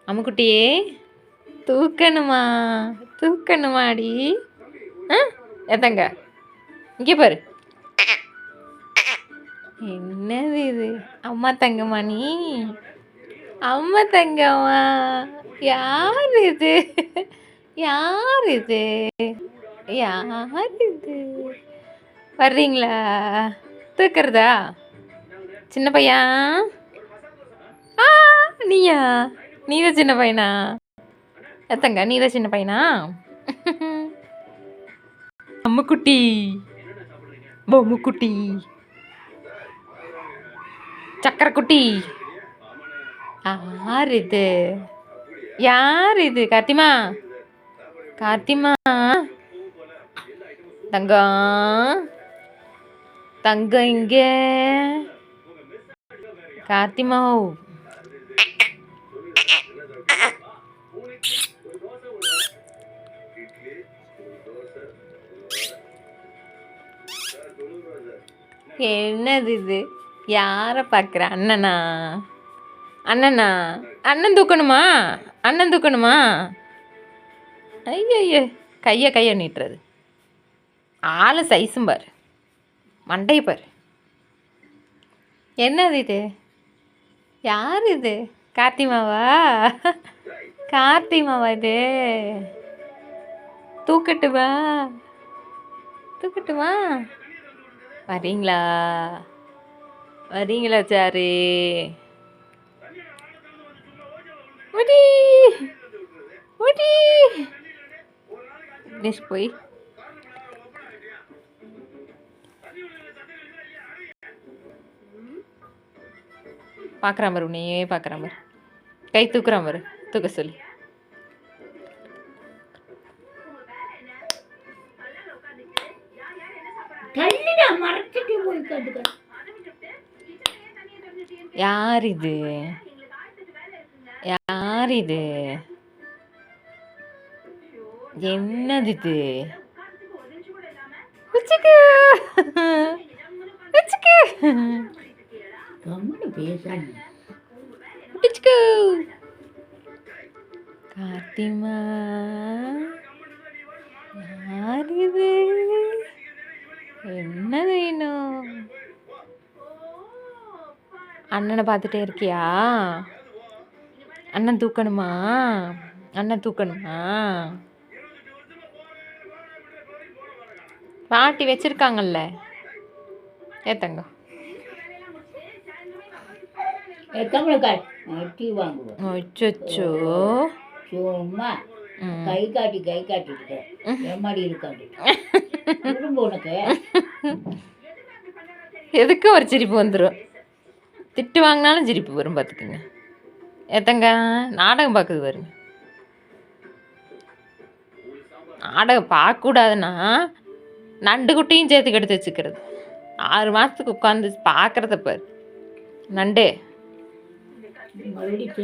அம்முக்குட்டியே தூக்கணுமா தூக்கணுமாடி? எத்தங்க இங்கே பாரு. என்னது இது? அம்மா தங்கம்மா நீ? அம்மா தங்கம்மா யார் இது? யார் இது? யார் இது? வர்றீங்களா? தூக்குறதா? சின்ன பையன்? நீயா? நீதான் சின்ன பையனா? எத்தங்க நீதான் சின்ன பையனா? அம்முக்குட்டி பொம்முக்குட்டி சக்கரக்குட்டி யார் இது? யார் இது? கார்த்திமா கார்த்திமா தங்கம் தங்கம் இங்க கார்த்திமா என்னது இது? யாரை பார்க்குற? அண்ணனா? அண்ணனா? அண்ணன் தூக்கணுமா? அண்ணன் தூக்கணுமா? ஐயோ கையை நீட்டுறது. ஆளு சைஸும் பாரு, மண்டையை பாரு. என்னது இது? யார் இது? கார்த்திமாவா? கார்த்திமாவா இது? தூக்கட்டுமா? தூக்கட்டுமா? வரீங்களா? வரீங்களா சாரு? ஓடி ஓடி போய் பார்க்குறான் பாரு, உன்னையே பார்க்குறான் பாரு. கை தூக்குறான் பாரு, தூக்க சொல்லி. யார் இது? யார் இது? என்னது இது? கார்த்திமா யார் இது? என்ன வேணும்? அண்ணனை பார்த்துட்டே இருக்கியா? அண்ணன் தூக்கணுமா? அண்ணன் தூக்கணுமா? பாட்டி வச்சிருக்காங்கல்ல. ஏத்தங்க அச்சோ சும்மா கை காட்டிட்டு எம்மாடி இருக்காது. எதுக்கும் ஒரு சிரிப்பு வந்துடும். திட்டு வாங்கினாலும் சிரிப்பு வரும் பார்த்துக்குங்க. ஏத்தங்க நாடகம் பார்க்குது வருங்க. நாடகம் பார்க்கக்கூடாதுன்னா நண்டு குட்டியும் சேர்த்து கெடுத்து வச்சுக்கிறது. 6 மாதத்துக்கு உட்காந்து பார்க்குறத பாரு. நண்டு மறுபடியும்